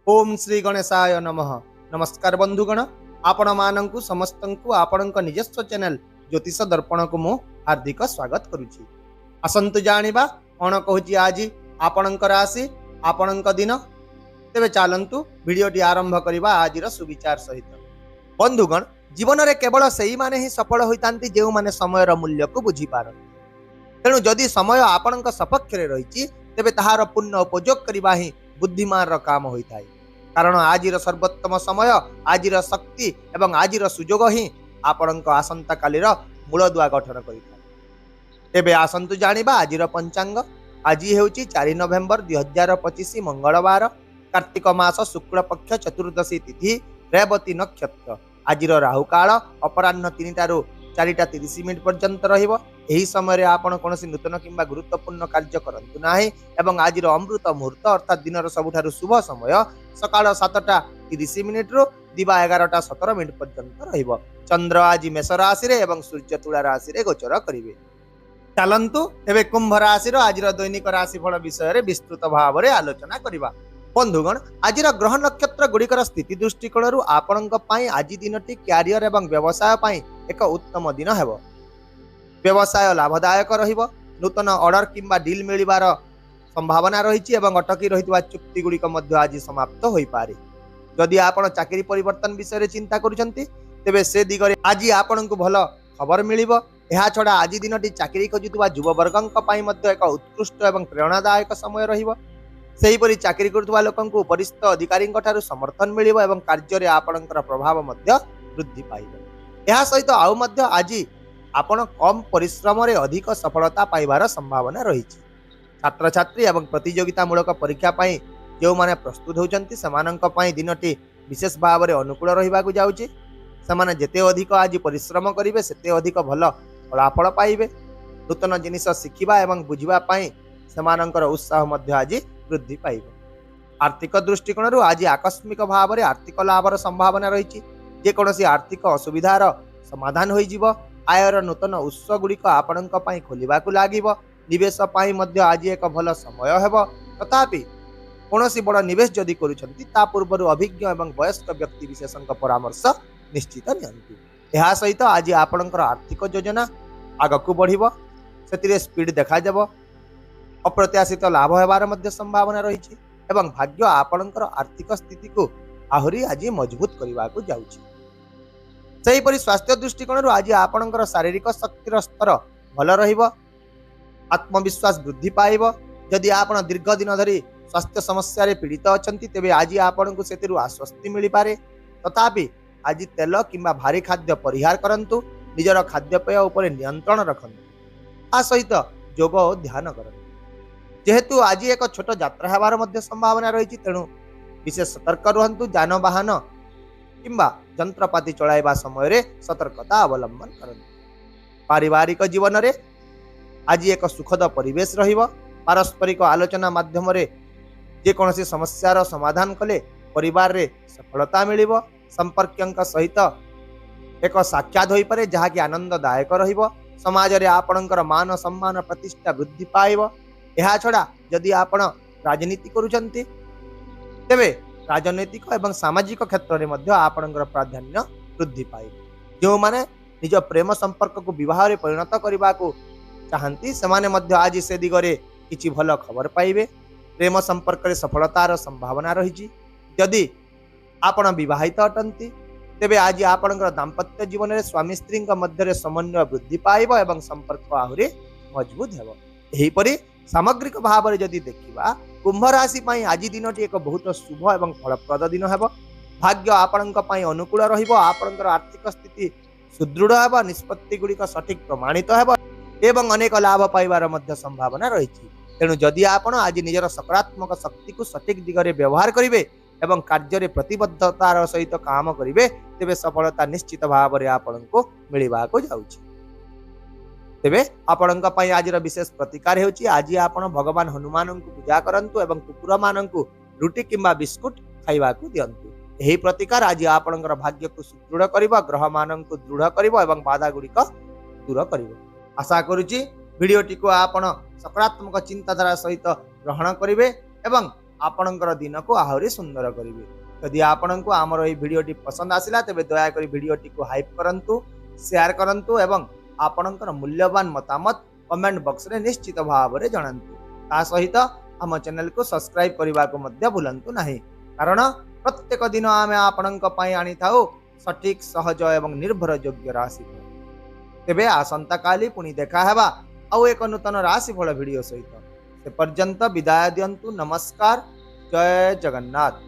ओम श्री गणेशाय नमः। नमस्कार बंधुगण, आपण मानंकु समस्तंकु आपणक निजस्व चैनल ज्योतिष दर्पण को मु हार्दिक स्वागत करुछि। आसंतु जानिबा कोन कहूछि आज आपणक राशि आपणक दिन। तेबे चालंतु वीडियोटी आरंभ करिबा आजिर सुविचार सहित। बंधुगण, जीवन रे केवल सेही माने ही सफल होइतांती जेउ माने समयर मूल्य को बुझी पारन। तेणु जदि समय आपणक सपक्ष रे रहिछि तेबे ताहार पूर्ण उपयोग करिबा ही बुद्धिमान र काम होइताय। कारण आजिर सर्वोत्तम समय, आजिर शक्ति एवं आजिर सुजोग ही आपणक आसंता कालीर मूलदुआ गठन करिଥାଏ। एबे आसंतु जानिबा आजिर पंचांग। आज हेउची 4 नवेम्बर 2025 मंगलवार, कार्तिक मास शुक्ल पक्ष चतुर्दशी तिथि, रेवती नक्षत्र। आजिर राहु काल अपराह्न 3टारू 4:30 पर्यंत रहिबो। एही समय रे आपण कोनोसी नूतन किंबा गुरुत्वपूर्ण कार्य करंतु नाही एवं आजिर अमृत मुहूर्त अर्थात दिनर सबुठारु शुभ समय सकाळ 7:30 रु दिवा 11:17 पर्यंत रहिबो। चंद्र आज मेष राशि रे एवं सूर्य तुला राशि रे गोचर करिवे। चलंतु एबे कुंभ राशि रो आजिर दैनिक राशिफल विषय रे विस्तृत भाव रे आलोचना करिबा। बंधुगण, आजिर ग्रह नक्षत्र गुड़िकर स्थिति दृष्टिकोण आपणक पई आज दिनटी क्यारियर एवं व्यवसाय पई एक उत्तम दिन हेबो। व्यवसाय लाभदायक रहिबो। नूतन ऑर्डर किंबा डील मिलिबार संभावना रहिछि एवं अटकी रहितबा चुक्ति गुड़िक मध्य आज समाप्त होई पारे। जदि आपण चाकरी परिवर्तन विषय रे चिंता करूछंती तेबे से दिगरे आज आपणकु भल खबर मिलिबो। एहा छडा आज दिनटी चाकरी खोजुतबा युवा वर्गक पई मध्य एक उत्कृष्ट एवं प्रेरणादायक समय रहिबो। सेहीपरि चाकरी करुवा लोकंकु वरिष्ठ अधिकारीଙ୍କ ठाରୁ समर्थन मिलिबो एवं कार्य रे आपणकर प्रभाव मध्य वृद्धि पाइबो। एहा सहित आउ मध्य आज आपण कम परिश्रम रे अधिक सफलता पाइबार संभावना रहिछि। छात्र छात्री एवं प्रतियोगितामूलक परीक्षा पई जो माने प्रस्तुत होउचंती समानंक पई दिनटी विशेष भाव रे अनुकूल रहिबाकु जाउछि। समाने जेते अधिक आज परिश्रम करिवे सेते अधिक भल फलाफल पाइबे। नूतन जिनिस शिखिबा एवं बुझिबा पई समानंकर उत्साह मध्य आज वृद्धि पाइबो। आर्थिक दृष्टिकोण आज आकस्मिक भाव रे आर्थिक लाभर संभावना रहिछि। जे कोनोसी आर्थिक असुविधार समाधान होई जिवो। आयर नूतन उत्स गुड़िक आपणक पई खोलिबाकु लागिबो। निवेश पई मध्य आज एक भल समय हेबो। तथापि कोनोसी बड़ निवेश जदि करूछंती ता पूर्वरु अभिज्ञ एवं वयस्क व्यक्ति विशेषक परामर्श निश्चित नियंतु। एहा सहित आज आपणकर आर्थिक योजना आगकु बढ़िबो। सेतिरे स्पीड देखा जाबो। अप्रत्याशित लाभ हेबार मध्य संभावना रहिछि एवं भाग्य आपणकर आर्थिक स्थिति को आहुरी आज मजबूत करबाकु जाउछि। सेहीपरि स्वास्थ्य दृष्टिकोण आज आपणकर शारीरिक शक्तिर स्तर भल रहिबो। आत्मविश्वास वृद्धि पाइबो। जदि आपण दीर्घ दिन धरि स्वास्थ्य समस्या रे पीड़ित अछंती तेबे आज आपणकु सेतिरु आश्वस्ति मिलि पारे। तथापि आज तेल किंबा भारी खाद्य परिहार करंतु। निजर खाद्यपेय उपरे नियंत्रण रखंतु। आ सहित योग और ध्यान करंतु। जेहेतु आज एक छोट यात्रा हेबार मध्य संभावना रही तेणु विशेष सतर्क रुहंतु। जानवाहन किंबा जंत्रपाति चलाइबा समय रे सतर्कता अवलंबन करंतु। पारिवारिक जीवन रे आज एक सुखद परिवेश रहिबो। पारस्परिक आलोचना माध्यम रे जे कोनोसी समस्यार समाधान कले परिवार रे सफलता मिलिबो। संपर्कयंक सहित एक साक्षात होई पारे जहा कि आनंददायक रहिबो। समाज रे आपणकर मान सम्मान प्रतिष्ठा वृद्धि पाइबो। एहा छड़ा जदि आपण राजनीति करूछंती तेबे राजनैतिक एवं सामाजिक क्षेत्र में मध्य आपणकर प्राधान्य वृद्धि पाइबो। जो माने निज प्रेम संपर्क को विवाह रे परिणत करबा को चाहंती सेमाने मध्य आज से दिगरे किछि भल खबर पाइबे। प्रेम संपर्क रे सफलतार संभावना रहिछि। यदि आपण विवाहित अटंती तेबे आज आपणकर दाम्पत्य जीवन रे स्वामी स्त्री मध्य रे समन्वय वृद्धि पाइबो एवं संपर्क आहुरी मजबूत हेबो। एही परि सामग्रिक भाव रे जदि देखिबा कुंभ राशि पई आज दिनटी एक बहुत शुभ एवं फलप्रद दिन हेबो। भाग्य आपणक पई अनुकूल रहिबो। आपणकर आर्थिक स्थिति सुदृढ़ हेबो। निष्पत्ति गुड़िक सठिक प्रमाणित हेबो एवं अनेक लाभ पाइबार मध्य संभावना रहिछि। तेणु जदि आपण आज निजर सकारात्मक शक्ति को सठिक दिगरे व्यवहार करिवे एवं कार्य रे प्रतिबद्धतार सहित काम करिवे तेबे सफलता निश्चित भाव रे आपणको मिलिबाको जाउछि। तेबे आपणक पई आजिर विशेष प्रतिकार हेउछि। आज आपण भगवान हनुमान को पूजा करंतु एवं कुकुर मानंकु रुटी किंबा बिस्कुट खाइबाकु दियंतु। एही प्रतिकार आज आपणकर भाग्य को सुदृढ़ करिबो। ग्रह मानंकु दृढ़ करिबो एवं बाधा गुड़िक दूर करिबो। आशा करूछि वीडियोटी को आपण सकारात्मक चिंताधारा सहित ग्रहण करिवे एवं आपणकर दिन को आहरी सुंदर करेंगे। यदि आपंक आमर ये भिडटी पसंद आसला तेज दयाक भिडटी को हाइप करूँ, शेयर करूँ एवं आपणकर मूल्यवान मतामत कमेंट बॉक्स रे निश्चित भाव में जनातु। ता सहित आम चैनल को सब्सक्राइब करने को भूलु ना, कारण प्रत्येक दिन आम आपण आनी था सठिक सहज एवं निर्भर योग्य राशिफल। तेबे आसंता काली पुणी देखा हेबा आउ एक नूतन राशिफल भिडियो सहित। से पर्यंत विदाय दियंतु। नमस्कार। जय जगन्नाथ।